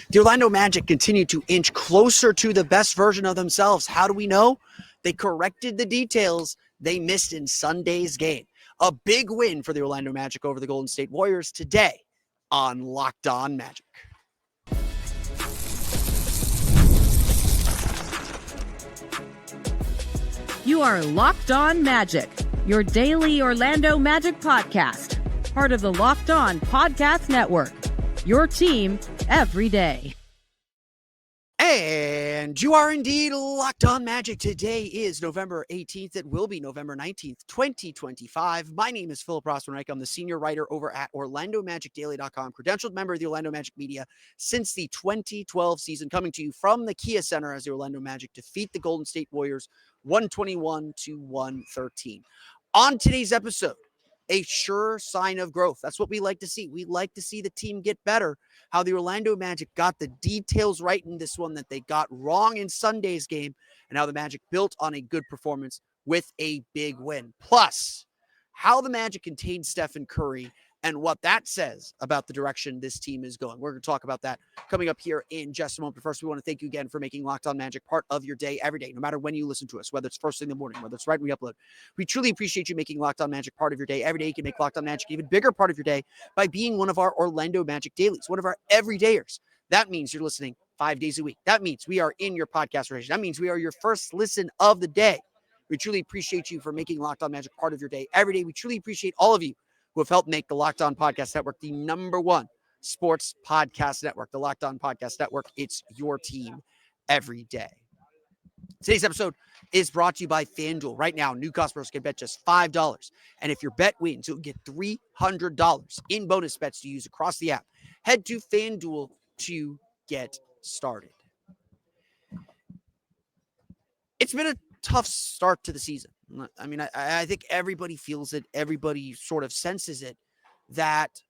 The Orlando Magic continue to inch closer to the best version of themselves. How do we know? They corrected the details they missed in Sunday's game. A big win for the Orlando Magic over the Golden State Warriors today on Locked On Magic. You are Locked On Magic, your daily Orlando Magic podcast, part of the Locked On Podcast Network, your team every day. And you are indeed Locked On Magic. Today is November 18th. It will be November 19th, 2025. My name is Philip Rossman-Reich. I'm the senior writer over at OrlandoMagicDaily.com, credentialed member of the Orlando Magic media since the 2012 season, coming to you from the Kia Center as the Orlando Magic defeat the Golden State Warriors 121-113. On today's episode, a sure sign of growth. That's what we like to see. We like to see the team get better. How the Orlando Magic got the details right in this one that they got wrong in Sunday's game, and how the Magic built on a good performance with a big win. Plus, how the Magic contained Stephen Curry and what that says about the direction this team is going. We're going to talk about that coming up here in just a moment. But first, we want to thank you again for making Locked On Magic part of your day every day, no matter when you listen to us, whether it's first thing in the morning, whether it's right when we upload. We truly appreciate you making Locked On Magic part of your day every day. You can make Locked On Magic an even bigger part of your day by being one of our Orlando Magic dailies, one of our everydayers. That means you're listening 5 days a week. That means we are in your podcast rotation. That means we are your first listen of the day. We truly appreciate you for making Locked On Magic part of your day every day. We truly appreciate all of you who have helped make the Locked On Podcast Network the #1 sports podcast network. The Locked On Podcast Network, it's your team every day. Today's episode is brought to you by FanDuel. Right now, new customers can bet just $5. And if your bet wins, you'll get $300 in bonus bets to use across the app. Head to FanDuel to get started. It's been a tough start to the season. I mean, I think everybody feels it. Everybody sort of senses it, that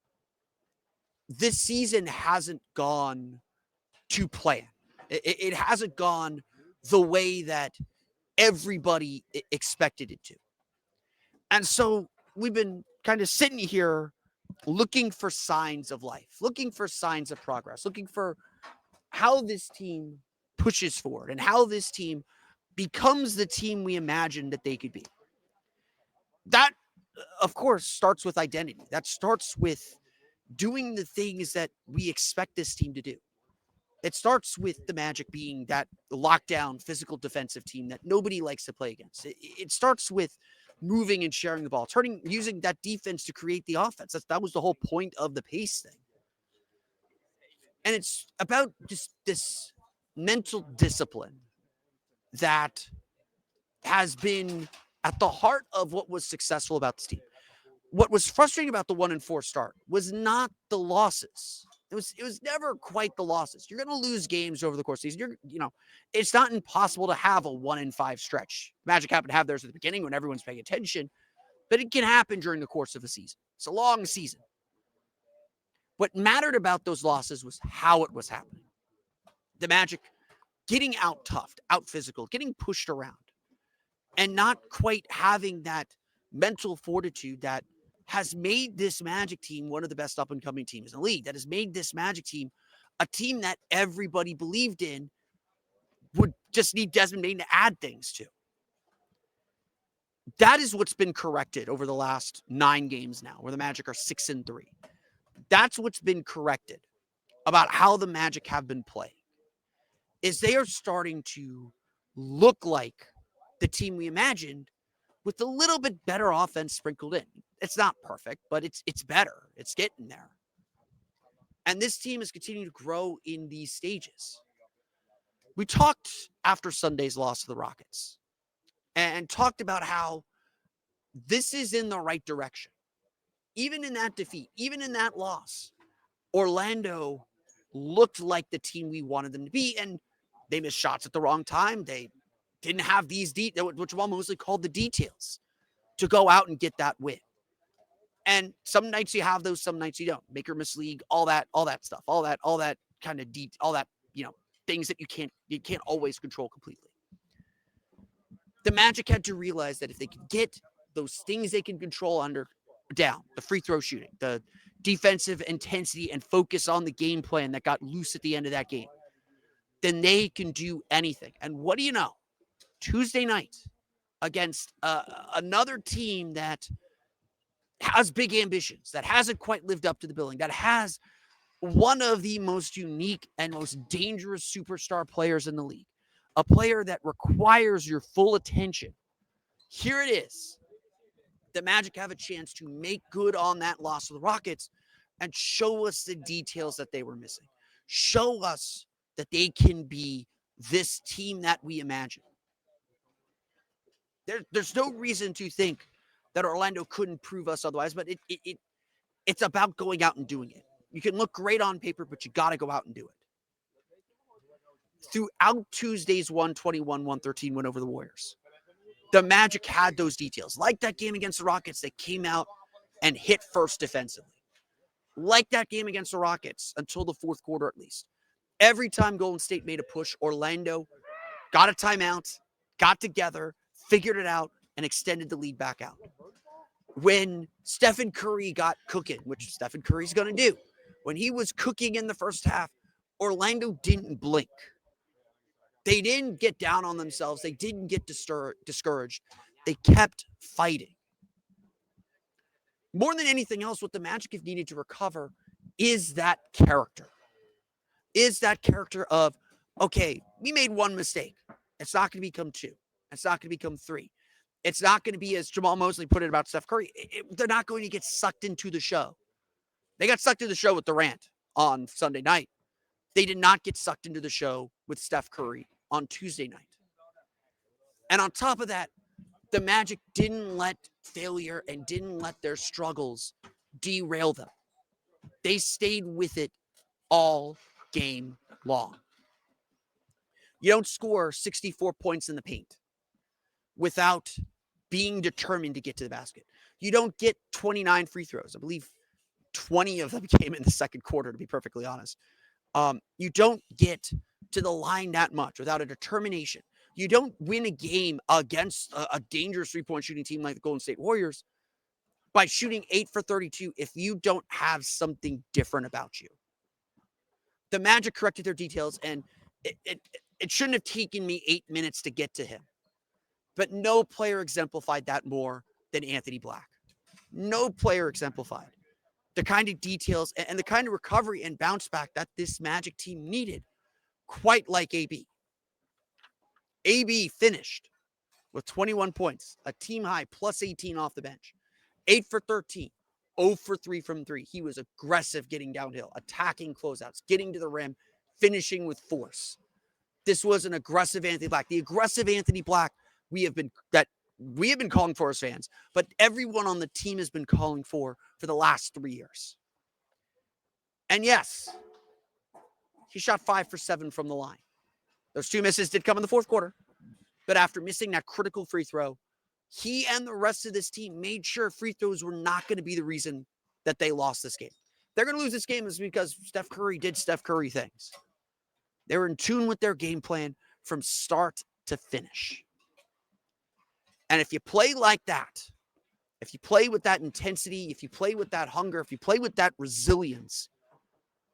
this season hasn't gone to plan. It hasn't gone the way that everybody expected it to. And so we've been kind of sitting here looking for signs of life, looking for signs of progress, looking for how this team pushes forward and how this team becomes the team we imagined that they could be. That, of course, starts with identity. That starts with doing the things that we expect this team to do. It starts with the Magic being that lockdown, physical defensive team that nobody likes to play against. It starts with moving and sharing the ball, using that defense to create the offense. That was the whole point of the pace thing. And it's about just this mental discipline that has been at the heart of what was successful about this team. What was frustrating about the 1-4 start was not the losses. It was never quite the losses. You're going to lose games over the course of the season. It's not impossible to have a 1-5 stretch. Magic happened to have theirs at the beginning when everyone's paying attention, but it can happen during the course of a season. It's a long season. What mattered about those losses was how it was happening. The Magic getting out-toughed, out-physical, getting pushed around, and not quite having that mental fortitude that has made this Magic team one of the best up-and-coming teams in the league, that has made this Magic team a team that everybody believed in would just need Desmond Bane to add things to. That is what's been corrected over the last 9 games now, where the Magic are 6-3. That's what's been corrected about how the Magic have been playing, is they are starting to look like the team we imagined, with a little bit better offense sprinkled in. It's not perfect, but it's better. It's getting there. And this team is continuing to grow in these stages. We talked after Sunday's loss to the Rockets and talked about how this is in the right direction. Even in that defeat, even in that loss, Orlando looked like the team we wanted them to be, and they missed shots at the wrong time. They didn't have these which were mostly called the details, to go out and get that win. And some nights you have those, some nights you don't. Make or miss league, all that stuff, all that kind of all that, things that you can't always control completely. The Magic had to realize that if they could get those things they can control down, the free throw shooting, the defensive intensity and focus on the game plan that got loose at the end of that game, then they can do anything. And what do you know? Tuesday night against another team that has big ambitions, that hasn't quite lived up to the billing, that has one of the most unique and most dangerous superstar players in the league, a player that requires your full attention. Here it is. The Magic have a chance to make good on that loss of the Rockets and show us the details that they were missing. Show us that they can be this team that we imagine. There's no reason to think that Orlando couldn't prove us otherwise, but it's about going out and doing it. You can look great on paper, but you got to go out and do it. Throughout Tuesday's 121-113 win over the Warriors, the Magic had those details. Like that game against the Rockets, they came out and hit first defensively. Like that game against the Rockets, until the fourth quarter at least. Every time Golden State made a push, Orlando got a timeout, got together, figured it out, and extended the lead back out. When Stephen Curry got cooking, which Stephen Curry's going to do, when he was cooking in the first half, Orlando didn't blink. They didn't get down on themselves. They didn't get discouraged. They kept fighting. More than anything else, what the Magic have needed to recover is that character. Is that character of, okay, we made one mistake. It's not going to become two. It's not going to become three. It's not going to be, as Jamal Mosley put it about Steph Curry, they're not going to get sucked into the show. They got sucked into the show with Durant on Sunday night. They did not get sucked into the show with Steph Curry on Tuesday night. And on top of that, the Magic didn't let failure and didn't let their struggles derail them. They stayed with it all game long. You don't score 64 points in the paint without being determined to get to the basket. You don't get 29 free throws. I believe 20 of them came in the second quarter, to be perfectly honest. You don't get to the line that much without a determination. You don't win a game against a dangerous three-point shooting team like the Golden State Warriors by shooting 8 for 32 if you don't have something different about you. The Magic corrected their details, and it shouldn't have taken me 8 minutes to get to him. But no player exemplified that more than Anthony Black. No player exemplified the kind of details and the kind of recovery and bounce back that this Magic team needed, quite like AB. AB finished with 21 points, a team high, plus 18 off the bench, 8 for 13, 0 for 3 from 3. He was aggressive getting downhill, attacking closeouts, getting to the rim, finishing with force. This was an aggressive Anthony Black. The aggressive Anthony Black we have been calling for as fans, but everyone on the team has been calling for the last 3 years. And yes, he shot 5 for 7 from the line. Those two misses did come in the fourth quarter, but after missing that critical free throw, he and the rest of this team made sure free throws were not going to be the reason that they lost this game. They're going to lose this game is because Steph Curry did Steph Curry things. They were in tune with their game plan from start to finish. And if you play like that, if you play with that intensity, if you play with that hunger, if you play with that resilience,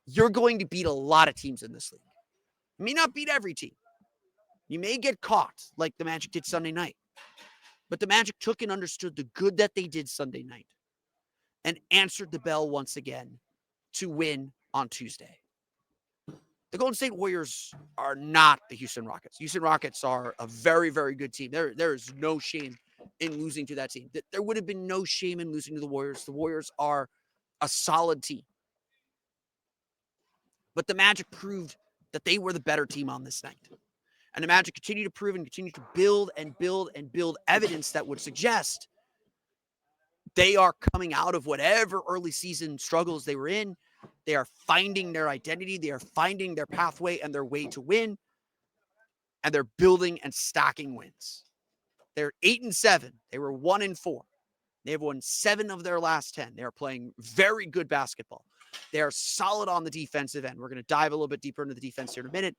you're going to beat a lot of teams in this league. You may not beat every team. You may get caught like the Magic did Sunday night. But the Magic took and understood the good that they did Sunday night and answered the bell once again to win on Tuesday. The Golden State Warriors are not the Houston Rockets. Houston Rockets are a very, very good team. There is no shame in losing to that team. There would have been no shame in losing to the Warriors. The Warriors are a solid team. But the Magic proved that they were the better team on this night. And the Magic continue to prove and continue to build and build and build evidence that would suggest they are coming out of whatever early season struggles they were in. They are finding their identity. They are finding their pathway and their way to win. And they're building and stacking wins. They're 8-7. They were 1-4. They have won 7 of their last 10. They are playing very good basketball. They are solid on the defensive end. We're going to dive a little bit deeper into the defense here in a minute.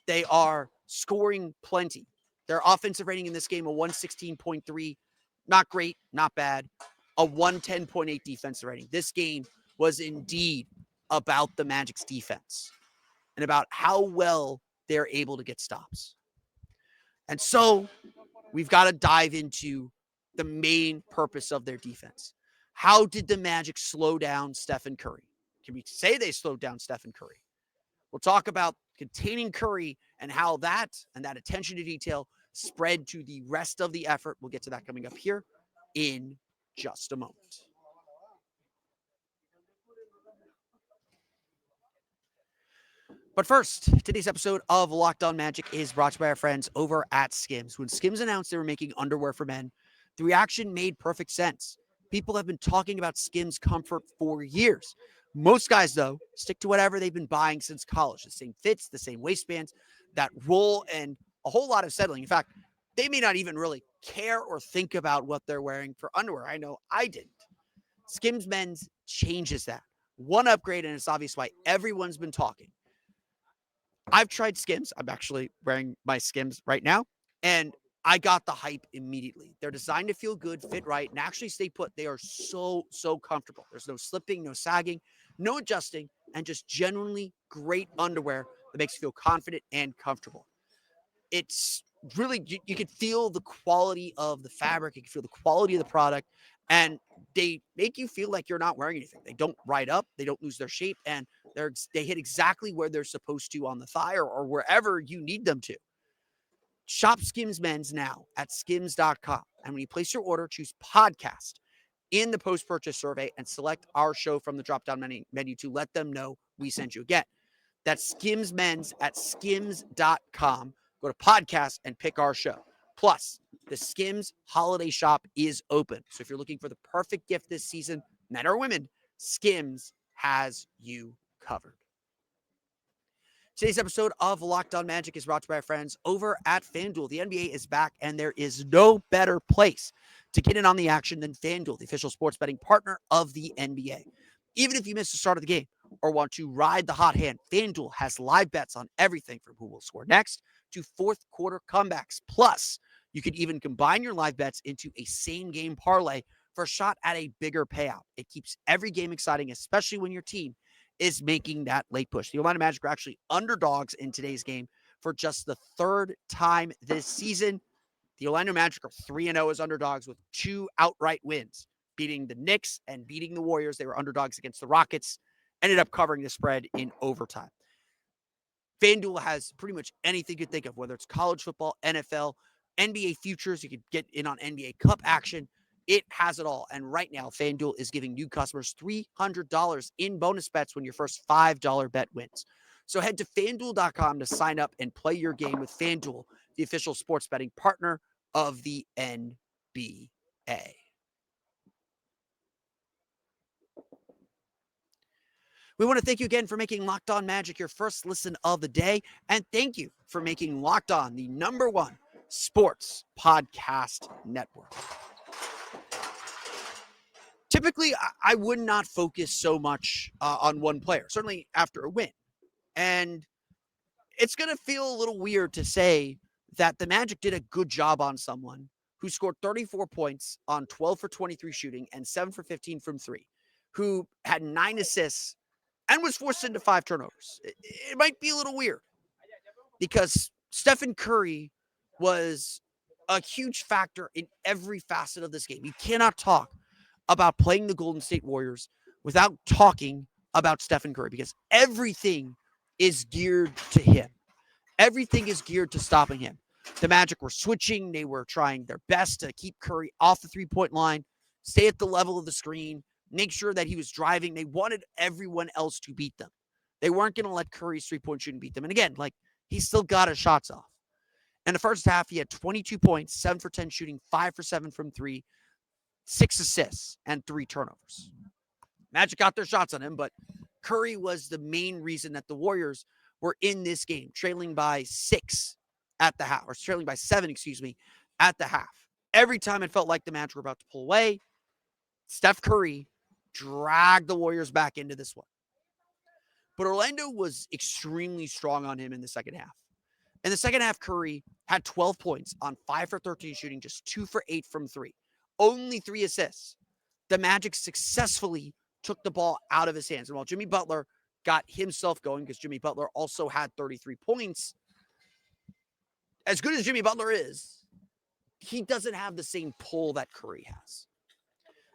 They are scoring plenty. Their offensive rating in this game, a 116.3. Not great, not bad. A 110.8 defensive rating. This game was indeed about the Magic's defense and about how well they're able to get stops. And so we've got to dive into the main purpose of their defense. How did the Magic slow down Stephen Curry? Can we say they slowed down Stephen Curry? We'll talk about containing Curry and how that and that attention to detail spread to the rest of the effort. We'll get to that coming up here in just a moment. But first, today's episode of Locked On Magic is brought to you by our friends over at Skims. When Skims announced they were making underwear for men, the reaction made perfect sense. People have been talking about Skims comfort for years. Most guys, though, stick to whatever they've been buying since college. The same fits, the same waistbands, that roll, and a whole lot of settling. In fact, they may not even really care or think about what they're wearing for underwear. I know I didn't. Skims Men's changes that. One upgrade, and it's obvious why everyone's been talking. I've tried Skims. I'm actually wearing my Skims right now, and I got the hype immediately. They're designed to feel good, fit right, and actually stay put. They are so comfortable. There's no slipping, no sagging, no adjusting, and just genuinely great underwear that makes you feel confident and comfortable. It's really, you can feel the quality of the fabric. You can feel the quality of the product, and they make you feel like you're not wearing anything. They don't ride up. They don't lose their shape, and they hit exactly where they're supposed to on the thigh or wherever you need them to. Shop Skims Men's now at skims.com. And when you place your order, choose podcast in the post-purchase survey and select our show from the drop-down menu to let them know we sent you. Again, that's Skims Men's at skims.com. Go to podcast and pick our show. Plus, the Skims holiday shop is open. So if you're looking for the perfect gift this season, men or women, Skims has you covered. Today's episode of Locked On Magic is brought to you by our friends over at FanDuel. The NBA is back, and there is no better place to get in on the action than FanDuel, the official sports betting partner of the NBA. Even if you miss the start of the game or want to ride the hot hand, FanDuel has live bets on everything from who will score next to fourth quarter comebacks. Plus, you can even combine your live bets into a same-game parlay for a shot at a bigger payout. It keeps every game exciting, especially when your team is making that late push. The Orlando Magic are actually underdogs in today's game for just the third time this season. The Orlando Magic are 3-0 as underdogs with 2 outright wins, beating the Knicks and beating the Warriors. They were underdogs against the Rockets, ended up covering the spread in overtime. FanDuel has pretty much anything you could think of, whether it's college football, NFL, NBA futures. You could get in on NBA Cup action. It has it all. And right now, FanDuel is giving new customers $300 in bonus bets when your first $5 bet wins. So head to FanDuel.com to sign up and play your game with FanDuel, the official sports betting partner of the NBA. We want to thank you again for making Locked On Magic your first listen of the day. And thank you for making Locked On the #1 sports podcast network. Typically, I would not focus so much on one player, certainly after a win. And it's going to feel a little weird to say that the Magic did a good job on someone who scored 34 points on 12 for 23 shooting and 7 for 15 from 3, who had 9 assists and was forced into 5 turnovers. It might be a little weird because Stephen Curry was a huge factor in every facet of this game. You cannot talk about playing the Golden State Warriors without talking about Stephen Curry because everything is geared to him. Everything is geared to stopping him. The Magic were switching. They were trying their best to keep Curry off the three-point line, stay at the level of the screen, make sure that he was driving. They wanted everyone else to beat them. They weren't going to let Curry's three-point shooting beat them. And again, he still got his shots off. In the first half, he had 22 points, 7 for 10 shooting, 5 for 7 from 3, 6 assists, and 3 turnovers. Magic got their shots on him, but Curry was the main reason that the Warriors were in this game, trailing by 6 at the half, or trailing by 7, at the half. Every time it felt like the Magic were about to pull away, Steph Curry dragged the Warriors back into this one. But Orlando was extremely strong on him in the second half. In the second half, Curry had 12 points on 5 for 13 shooting, just 2 for 8 from 3. Only 3 assists. The Magic successfully took the ball out of his hands. And while Jimmy Butler got himself going, because Jimmy Butler also had 33 points, as good as Jimmy Butler is, he doesn't have the same pull that Curry has.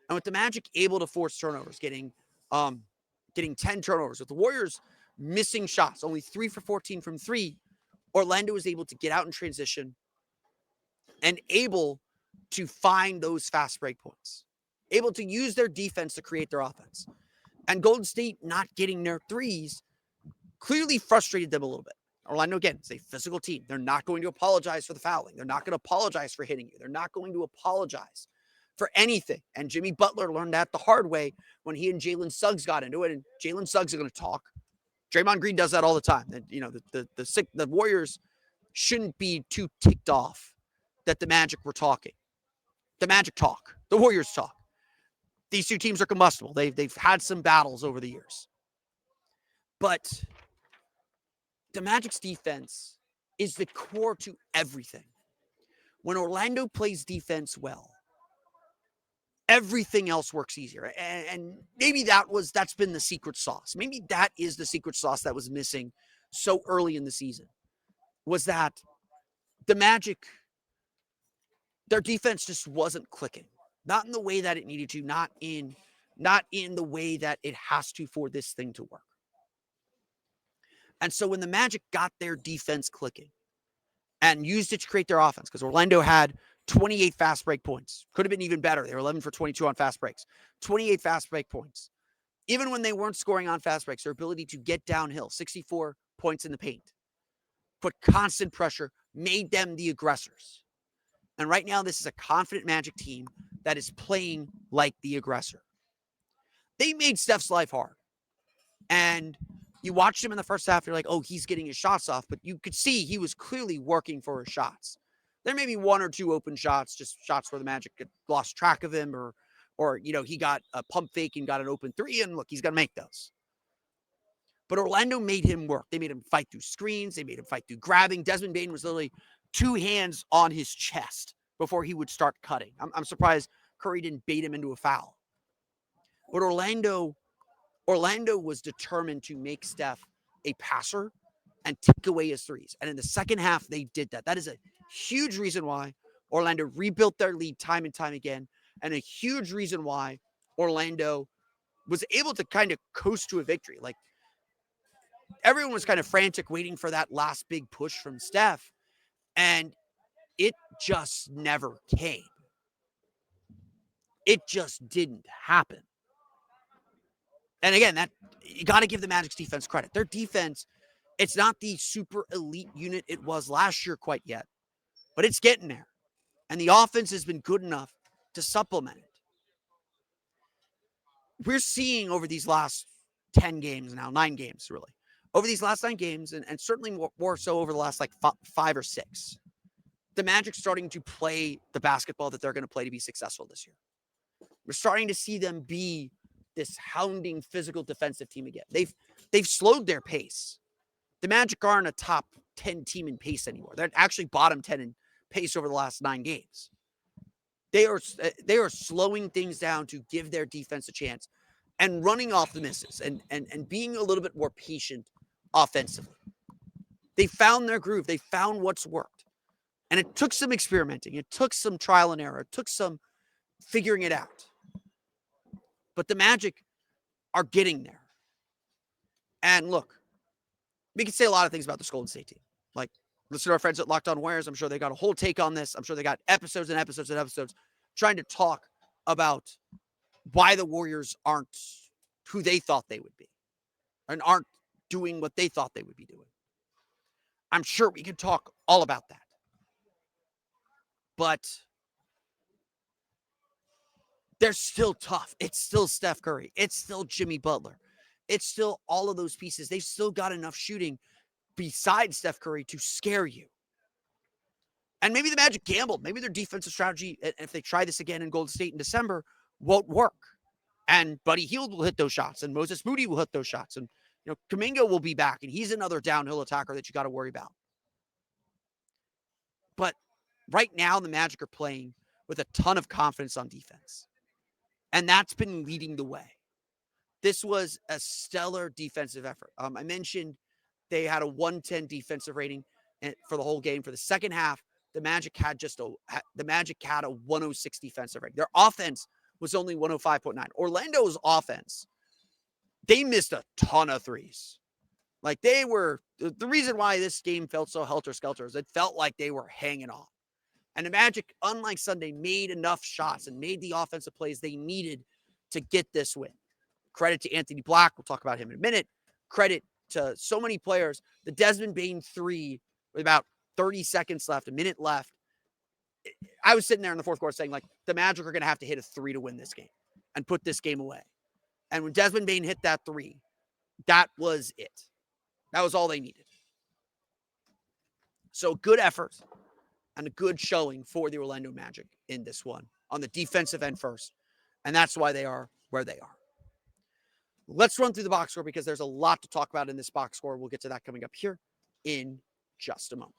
And with the Magic able to force turnovers, getting 10 turnovers, with the Warriors missing shots, only 3 for 14 from 3, Orlando was able to get out in transition and able to find those fast break points, able to use their defense to create their offense. And Golden State not getting their threes clearly frustrated them a little bit. Orlando, again, is a physical team. They're not going to apologize for the fouling. They're not going to apologize for hitting you. They're not going to apologize for anything. And Jimmy Butler learned that the hard way when he and Jalen Suggs got into it. And Jalen Suggs are going to talk. Draymond Green does that all the time. And, the Warriors shouldn't be too ticked off that the Magic were talking. The Magic talk. The Warriors talk. These two teams are combustible. They've had some battles over the years. But the Magic's defense is the core to everything. When Orlando plays defense well, everything else works easier. And maybe that's been the secret sauce. Maybe that is the secret sauce that was missing so early in the season, was that the Magic, their defense just wasn't clicking. Not in the way that it needed to, not in the way that it has to for this thing to work. And so when the Magic got their defense clicking and used it to create their offense, because Orlando had 28 fast break points. Could have been even better. They were 11 for 22 on fast breaks. 28 fast break points. Even when they weren't scoring on fast breaks, their ability to get downhill, 64 points in the paint, put constant pressure, made them the aggressors. And right now, this is a confident Magic team that is playing like the aggressor. They made Steph's life hard. And you watched him in the first half, you're like, oh, he's getting his shots off. But you could see he was clearly working for his shots. There may be one or two open shots, just shots where the Magic lost track of him, or he got a pump fake and got an open three, and look, he's going to make those. But Orlando made him work. They made him fight through screens. They made him fight through grabbing. Desmond Bane was literally 2 hands on his chest before he would start cutting. I'm surprised Curry didn't bait him into a foul. But Orlando was determined to make Steph a passer and take away his threes. And in the second half, they did that. That is a huge reason why Orlando rebuilt their lead time and time again, and a huge reason why Orlando was able to kind of coast to a victory. Like, everyone was kind of frantic waiting for that last big push from Steph, and it just never came. It just didn't happen. And again, that you got to give the Magic's defense credit. Their defense, it's not the super elite unit it was last year quite yet, but it's getting there. And the offense has been good enough to supplement it. We're seeing over these last 10 games now, 9 games really, over these last 9 games, and certainly more so over the last like 5 or 6, the Magic starting to play the basketball that they're going to play to be successful this year. We're starting to see them be this hounding physical defensive team again. They've slowed their pace. The Magic aren't a top 10 team in pace anymore. They're actually bottom 10 in pace over the last 9 games. They are slowing things down to give their defense a chance and running off the misses and being a little bit more patient offensively. They found their groove. They found what's worked. And it took some experimenting. It took some trial and error. It took some figuring it out. But the Magic are getting there. And look, we can say a lot of things about this Golden State team. Like, listen to our friends at Locked On Warriors. I'm sure they got a whole take on this. I'm sure they got episodes and episodes and episodes trying to talk about why the Warriors aren't who they thought they would be and aren't doing what they thought they would be doing. I'm sure we can talk all about that. But they're still tough. It's still Steph Curry. It's still Jimmy Butler. It's still all of those pieces. They've still got enough shooting besides Steph Curry to scare you. And maybe the Magic gambled. Maybe their defensive strategy, if they try this again in Golden State in December, won't work. And Buddy Hield will hit those shots, and Moses Moody will hit those shots. And Kuminga will be back, and he's another downhill attacker that you got to worry about. But right now, the Magic are playing with a ton of confidence on defense. And that's been leading the way. This was a stellar defensive effort. I mentioned they had a 110 defensive rating for the whole game. For the second half, the Magic had a 106 defensive rating. Their offense was only 105.9. Orlando's offense, they missed a ton of threes. Like the reason why this game felt so helter-skelter is it felt like they were hanging on. And the Magic, unlike Sunday, made enough shots and made the offensive plays they needed to get this win. Credit to Anthony Black. We'll talk about him in a minute. Credit to so many players. The Desmond Bane 3 with about 30 seconds left, a minute left. I was sitting there in the fourth quarter saying, like, the Magic are going to have to hit a 3 to win this game and put this game away. And when Desmond Bane hit that 3, that was it. That was all they needed. So good effort and a good showing for the Orlando Magic in this one on the defensive end first. And that's why they are where they are. Let's run through the box score because there's a lot to talk about in this box score. We'll get to that coming up here in just a moment.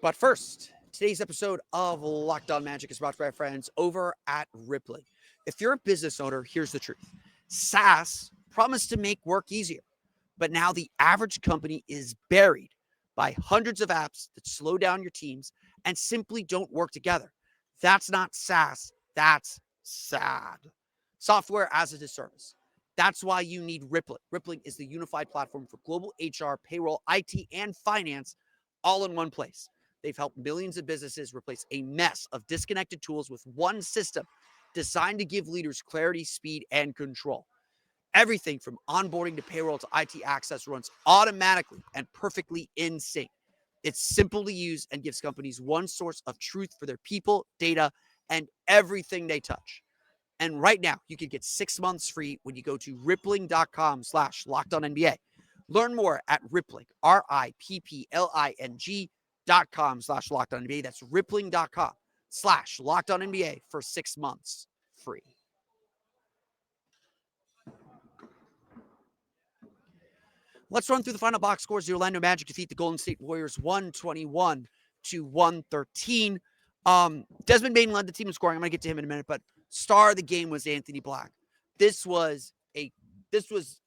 But first, today's episode of Locked On Magic is brought to you by our friends over at Rippling. If you're a business owner, here's the truth. SaaS promised to make work easier, but now the average company is buried by hundreds of apps that slow down your teams and simply don't work together. That's not SaaS. That's sad. Software as a service. That's why you need Rippling. Rippling is the unified platform for global HR, payroll, IT, and finance all in one place. They've helped millions of businesses replace a mess of disconnected tools with one system designed to give leaders clarity, speed, and control. Everything from onboarding to payroll to IT access runs automatically and perfectly in sync. It's simple to use and gives companies one source of truth for their people, data, and everything they touch. And right now, you can get 6 months free when you go to rippling.com/LockedOnNBA. Learn more at Rippling, rippling.com/LockedOnNBA. That's rippling.com/LockedOnNBA for 6 months free. Let's run through the final box scores. The Orlando Magic defeat the Golden State Warriors 121-113. Desmond Bane led the team in scoring. I'm going to get to him in a minute, but star of the game was Anthony Black. This was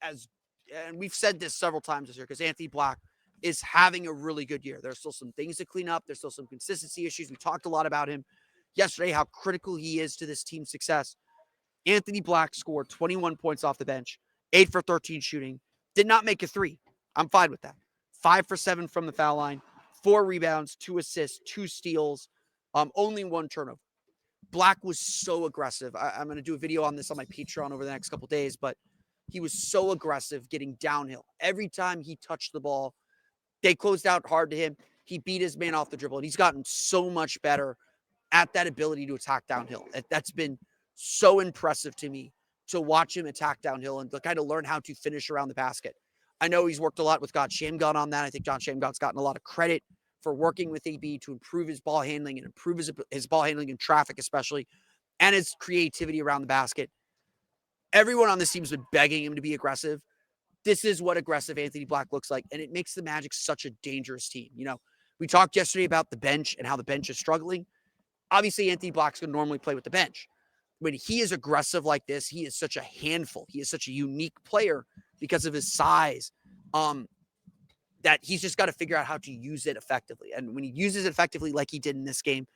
as, and we've said this several times this year, because Anthony Black is having a really good year. There's still some things to clean up. There's still some consistency issues. We talked a lot about him yesterday, how critical he is to this team's success. Anthony Black scored 21 points off the bench, 8 for 13 shooting. Did not make a 3. I'm fine with that. 5 for 7 from the foul line, 4 rebounds, 2 assists, 2 steals, only 1 turnover. Black was so aggressive. I'm going to do a video on this on my Patreon over the next couple days, but he was so aggressive getting downhill. Every time he touched the ball, they closed out hard to him. He beat his man off the dribble, and he's gotten so much better at that ability to attack downhill. That's been so impressive to me, to watch him attack downhill and to kind of learn how to finish around the basket. I know he's worked a lot with John Shamgar on that. I think John Shamgar's gotten a lot of credit for working with AB to improve his ball handling and improve his ball handling in traffic especially, and his creativity around the basket. Everyone on this team has been begging him to be aggressive. This is what aggressive Anthony Black looks like, and it makes the Magic such a dangerous team. You know, we talked yesterday about the bench and how the bench is struggling. Obviously, Anthony Black's going to normally play with the bench. When he is aggressive like this, he is such a handful. He is such a unique player because of his size, that he's just got to figure out how to use it effectively. And when he uses it effectively like he did in this game,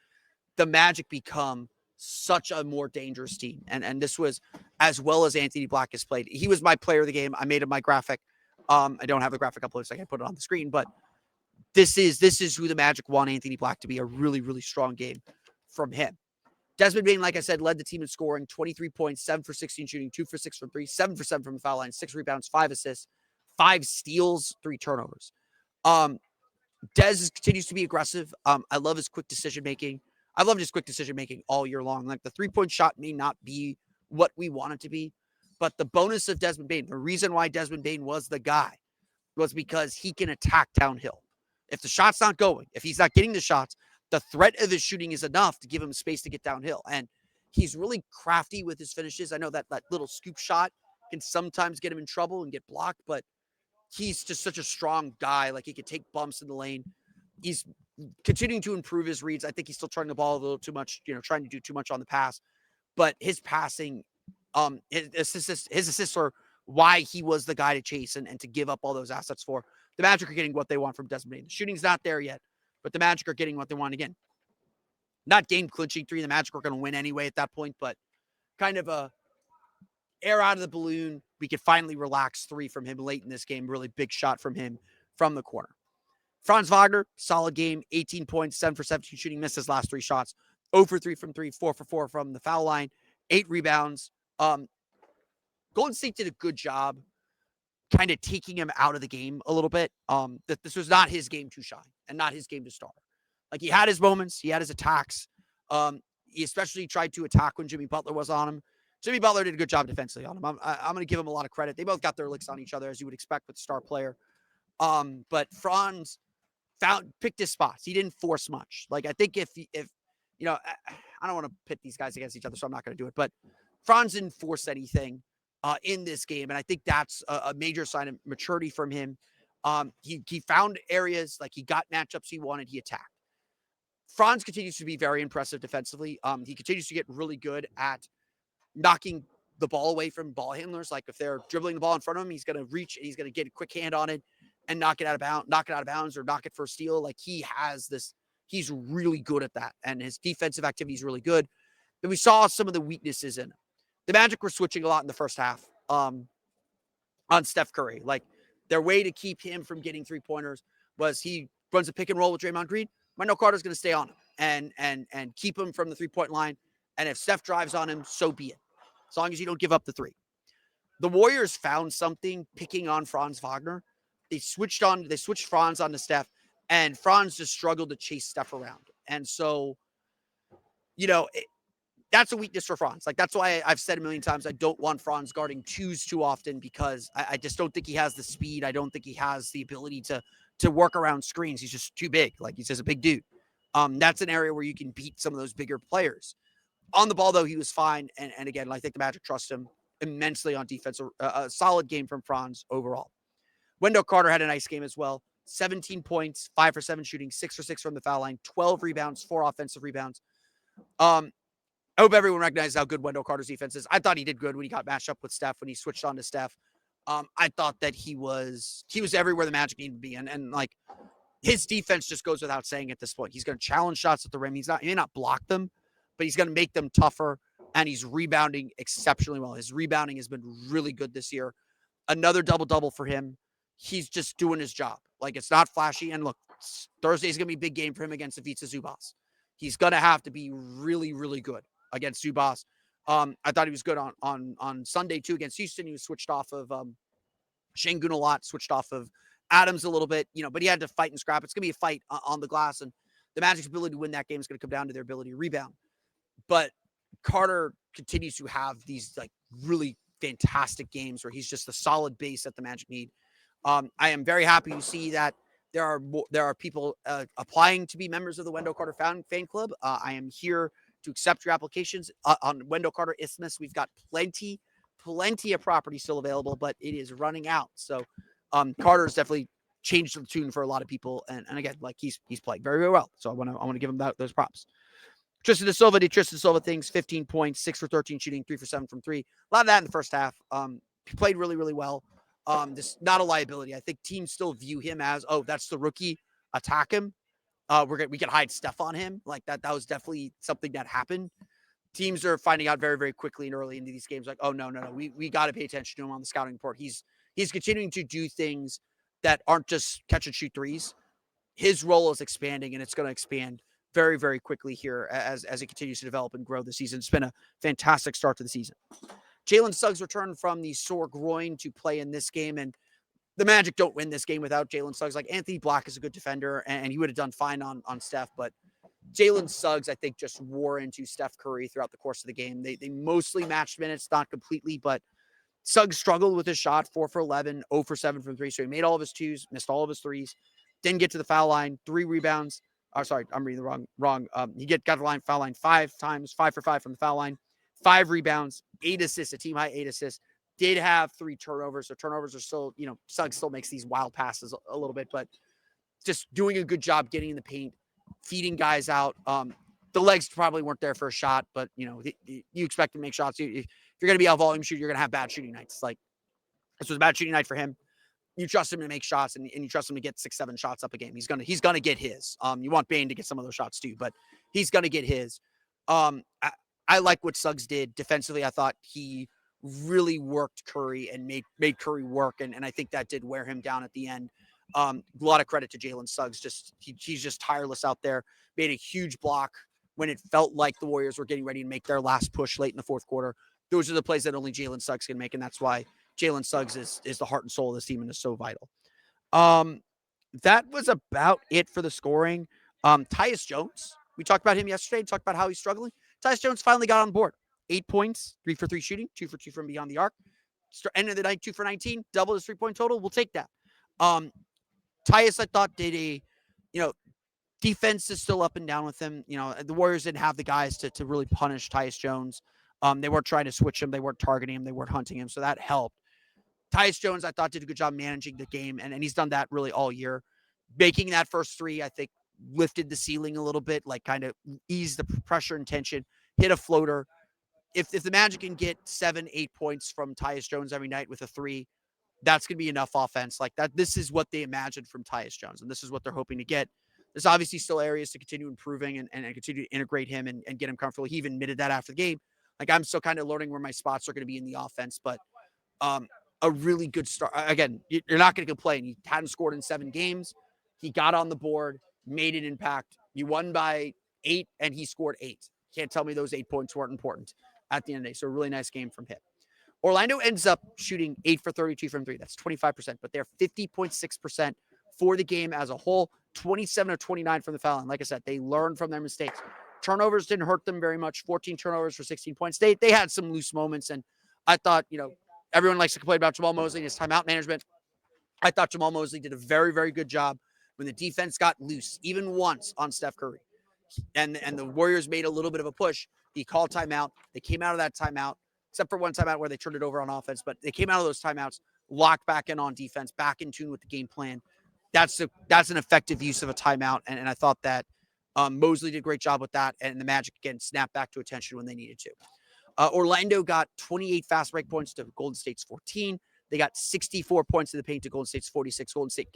the Magic become such a more dangerous team. And this was as well as Anthony Black has played. He was my player of the game. I made him my graphic. I don't have the graphic uploaded, so I can put it on the screen. But this is who the Magic want Anthony Black to be. A really, really strong game from him. Desmond Bane, like I said, led the team in scoring, 23 points, 7 for 16 shooting, 2 for 6 from 3, 7 for 7 from the foul line, 6 rebounds, 5 assists, 5 steals, 3 turnovers. Dez continues to be aggressive. I love his quick decision-making. I loved his quick decision-making all year long. Like, the three-point shot may not be what we want it to be, but the bonus of Desmond Bane, the reason why Desmond Bane was the guy, was because he can attack downhill. If the shot's not going, if he's not getting the shots, the threat of his shooting is enough to give him space to get downhill. And he's really crafty with his finishes. I know that little scoop shot can sometimes get him in trouble and get blocked, but he's just such a strong guy. Like, he can take bumps in the lane. He's continuing to improve his reads. I think he's still turning the ball a little too much, trying to do too much on the pass. But his passing, his assists are why he was the guy to chase and to give up all those assets for. The Magic are getting what they want from Desmond Bane. The shooting's not there yet, but the Magic are getting what they want again. Not game clinching 3. The Magic are going to win anyway at that point, but kind of a air out of the balloon. We could finally relax 3 from him late in this game. Really big shot from him from the corner. Franz Wagner, solid game, 18 points, 7 for 17 shooting, missed his last 3 shots. 0 for 3 from 3, 4 for 4 from the foul line, 8 rebounds. Golden State did a good job kind of taking him out of the game a little bit. That this was not his game to shine and not his game to start. Like, he had his moments, he had his attacks. He especially tried to attack when Jimmy Butler was on him. Jimmy Butler did a good job defensively on him. I'm going to give him a lot of credit. They both got their licks on each other, as you would expect with the star player. But Franz picked his spots. He didn't force much. Like, I think if I don't want to pit these guys against each other, so I'm not going to do it. But Franz didn't force anything in this game, and I think that's a major sign of maturity from him. He found areas, like, he got matchups he wanted. He attacked. Franz continues to be very impressive defensively. He continues to get really good at knocking the ball away from ball handlers. Like, if they're dribbling the ball in front of him, he's going to reach and he's going to get a quick hand on it and knock it out of bounds or knock it for a steal. Like, he has this. He's really good at that, and his defensive activity is really good. But we saw some of the weaknesses in him. The Magic were switching a lot in the first half on Steph Curry. Like, their way to keep him from getting 3-pointers was he runs a pick and roll with Draymond Green. Wendell Carter's going to stay on him and keep him from the 3-point line. And if Steph drives on him, so be it, as long as you don't give up the 3. The Warriors found something picking on Franz Wagner. They switched Franz onto Steph, and Franz just struggled to chase Steph around. And so, that's a weakness for Franz. Like, that's why I've said a million times, I don't want Franz guarding 2s too often, because I just don't think he has the speed. I don't think he has the ability to work around screens. He's just too big. Like, he's just a big dude. That's an area where you can beat some of those bigger players. On the ball, though, he was fine. And again, I think the Magic trust him immensely on defense. A solid game from Franz overall. Wendell Carter had a nice game as well. 17 points, 5 for 7 shooting, 6 for 6 from the foul line, 12 rebounds, 4 offensive rebounds. I hope everyone recognizes how good Wendell Carter's defense is. I thought he did good when he got matched up with Steph, when he switched on to Steph. I thought that he was everywhere the Magic needed to be. And like, his defense just goes without saying at this point. He's going to challenge shots at the rim. He may not block them, but he's going to make them tougher, and he's rebounding exceptionally well. His rebounding has been really good this year. Another double-double for him. He's just doing his job. Like, it's not flashy. And look, Thursday's going to be a big game for him against Ivica Zubac. He's going to have to be really, really good against Zubac. I thought he was good on Sunday, too, against Houston. He was switched off of Şengün a lot, switched off of Adams a little bit, but he had to fight and scrap. It's going to be a fight on the glass, and the Magic's ability to win that game is going to come down to their ability to rebound. But Carter continues to have these, like, really fantastic games where he's just a solid base that the Magic need. I am very happy to see that there are people applying to be members of the Wendell Carter fan club. I am here to accept your applications on Wendell Carter Isthmus. We've got plenty of property still available, but it is running out. So Carter's definitely changed the tune for a lot of people, and again, like, he's playing very, very well. So I want to give him those props. Tristan da Silva things, 15 points, 6 for 13 shooting, 3 for 7 from 3. A lot of that in the first half. He played really, really well. This not a liability. I think teams still view him as, oh, that's the rookie, attack him. We can hide stuff on him. Like, that was definitely something that happened. Teams are finding out very, very quickly and early into these games, like, oh, no. We got to pay attention to him on the scouting report. He's continuing to do things that aren't just catch and shoot threes. His role is expanding, and it's going to expand very, very quickly here as it continues to develop and grow this season. It's been a fantastic start to the season. Jalen Suggs returned from the sore groin to play in this game, and the Magic don't win this game without Jalen Suggs. Like, Anthony Black is a good defender, and he would have done fine on Steph, but Jalen Suggs, I think, just wore into Steph Curry throughout the course of the game. They mostly matched minutes, not completely, but Suggs struggled with his shot, 4 for 11, 0 for 7 from 3. So he made all of his 2s, missed all of his 3s, didn't get to the foul line, 3 rebounds. Oh, sorry, I'm reading the wrong. He got the foul line 5 times, 5 for 5 from the foul line, 5 rebounds, 8 assists, a team high 8 assists. Did have 3 turnovers. So turnovers are still, Suggs still makes these wild passes a little bit, but just doing a good job getting in the paint, feeding guys out. The legs probably weren't there for a shot, but you expect to make shots. If you're going to be a volume shooter, you're going to have bad shooting nights. Like this was a bad shooting night for him. You trust him to make shots, and you trust him to get 6-7 shots up a game. He's gonna get his. You want Bane to get some of those shots too, but he's gonna get his. I like what Suggs did defensively. I thought he really worked Curry and made Curry work, and I think that did wear him down at the end. A lot of credit to Jalen Suggs. He's just tireless out there. Made a huge block when it felt like the Warriors were getting ready to make their last push late in the fourth quarter. Those are the plays that only Jalen Suggs can make, and that's why Jalen Suggs is the heart and soul of this team and is so vital. That was about it for the scoring. Tyus Jones, we talked about him yesterday, talked about how he's struggling. Tyus Jones finally got on board. 8 points, 3 for 3 shooting, 2 for 2 from beyond the arc. End of the night, 2 for 19, double his 3-point total. We'll take that. Tyus, I thought, did defense is still up and down with him. The Warriors didn't have the guys to really punish Tyus Jones. They weren't trying to switch him. They weren't targeting him. They weren't hunting him. So that helped. Tyus Jones, I thought, did a good job managing the game, and he's done that really all year. Making that first 3, I think, lifted the ceiling a little bit, like kind of eased the pressure and tension, hit a floater. If the Magic can get 7-8 points from Tyus Jones every night with a 3, that's going to be enough offense. Like that, this is what they imagined from Tyus Jones, and this is what they're hoping to get. There's obviously still areas to continue improving and continue to integrate him and get him comfortable. He even admitted that after the game. Like, I'm still kind of learning where my spots are going to be in the offense, but a really good start. Again, you're not going to complain. He hadn't scored in 7 games. He got on the board, made an impact. You won by 8, and he scored 8. Can't tell me those 8 points weren't important at the end of the day. So a really nice game from him. Orlando ends up shooting 8 for 32 from 3. That's 25%, but they're 50.6% for the game as a whole, 27 of 29 from the foul line. Like I said, they learned from their mistakes. Turnovers didn't hurt them very much. 14 turnovers for 16 points. They had some loose moments, and I thought, everyone likes to complain about Jamal Mosley and his timeout management. I thought Jamal Mosley did a very, very good job when the defense got loose, even once on Steph Curry. And the Warriors made a little bit of a push. He called timeout. They came out of that timeout, except for one timeout where they turned it over on offense. But they came out of those timeouts, locked back in on defense, back in tune with the game plan. That's an effective use of a timeout. And I thought that Mosley did a great job with that. And the Magic, again, snapped back to attention when they needed to. Orlando got 28 fast break points to Golden State's 14. They got 64 points in the paint to Golden State's 46. Golden State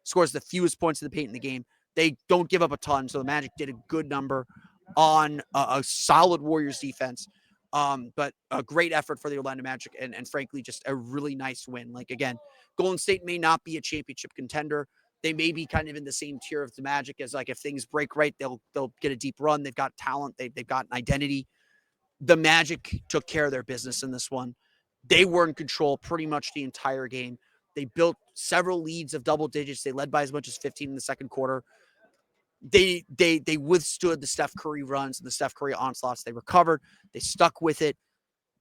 scores the fewest points in the paint in the game. They don't give up a ton, so the Magic did a good number on a solid Warriors defense. But a great effort for the Orlando Magic, and frankly, just a really nice win. Like, again, Golden State may not be a championship contender. They may be kind of in the same tier of the Magic as, like, if things break right, they'll get a deep run. They've got talent. They've got an identity. The Magic took care of their business in this one. They were in control pretty much the entire game. They built several leads of double digits. They led by as much as 15 in the second quarter. They withstood the Steph Curry runs and the Steph Curry onslaughts. They recovered. They stuck with it.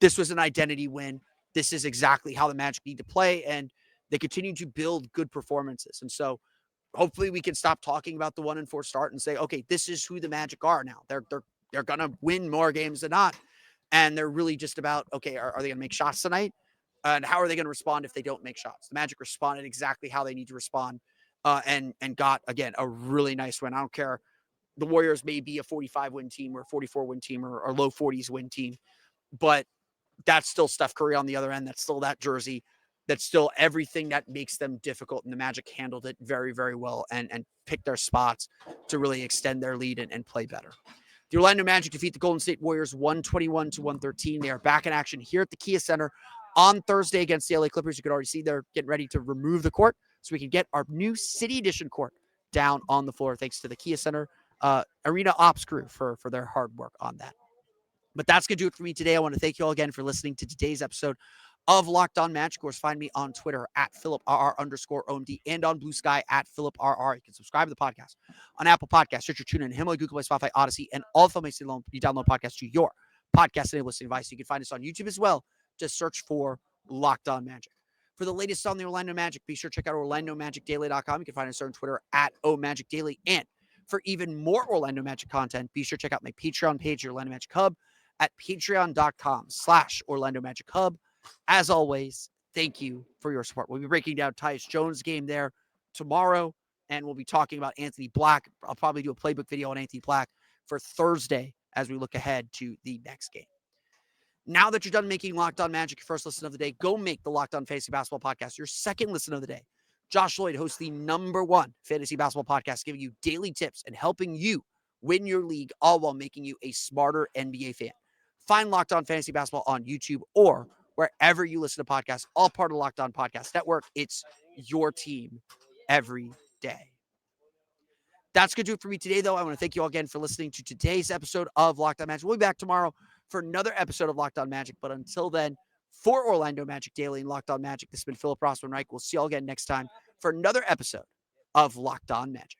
This was an identity win. This is exactly how the Magic need to play, and they continue to build good performances. And so hopefully we can stop talking about the 1-4 start and say, okay, this is who the Magic are now. They're going to win more games than not. And they're really just about, okay, are they going to make shots tonight? And how are they going to respond if they don't make shots? The Magic responded exactly how they need to respond, and got, again, a really nice win. I don't care. The Warriors may be a 45-win team or a 44-win team or low 40s win team, but that's still Steph Curry on the other end. That's still that jersey. That's still everything that makes them difficult. And the Magic handled it very, very well and picked their spots to really extend their lead and play better. The Orlando Magic defeat the Golden State Warriors 121-113. They are back in action here at the Kia Center on Thursday against the LA Clippers. You can already see they're getting ready to remove the court so we can get our new City Edition court down on the floor, thanks to the Kia Center Arena Ops crew for their hard work on that. But that's going to do it for me today. I want to thank you all again for listening to today's episode of Locked On Magic. Of course, find me on Twitter at @PhilipRR_OMD and on Blue Sky at PhilipRR. You can subscribe to the podcast on Apple Podcasts, Stitcher, TuneIn, Himalaya, Google Play, Spotify, Odyssey, and all the places you download podcasts to your podcast-enabled listening device. You can find us on YouTube as well. Just search for Locked On Magic. For the latest on the Orlando Magic, be sure to check out OrlandoMagicDaily.com. You can find us on Twitter at @OMagicDaily. And for even more Orlando Magic content, be sure to check out my Patreon page, Orlando Magic Hub, at patreon.com/Orlando Magic Hub. As always, thank you for your support. We'll be breaking down Tyus Jones' game there tomorrow and we'll be talking about Anthony Black. I'll probably do a playbook video on Anthony Black for Thursday as we look ahead to the next game. Now that you're done making Locked On Magic your first listen of the day, go make the Locked On Fantasy Basketball Podcast your second listen of the day. Josh Lloyd hosts the #1 fantasy basketball podcast, giving you daily tips and helping you win your league, all while making you a smarter NBA fan. Find Locked On Fantasy Basketball on YouTube or wherever you listen to podcasts, all part of the Locked On Podcast Network. It's your team every day. That's going to do it for me today, though. I want to thank you all again for listening to today's episode of Locked On Magic. We'll be back tomorrow for another episode of Locked On Magic. But until then, for Orlando Magic Daily and Locked On Magic, this has been Philip Rossman-Reich. We'll see you all again next time for another episode of Locked On Magic.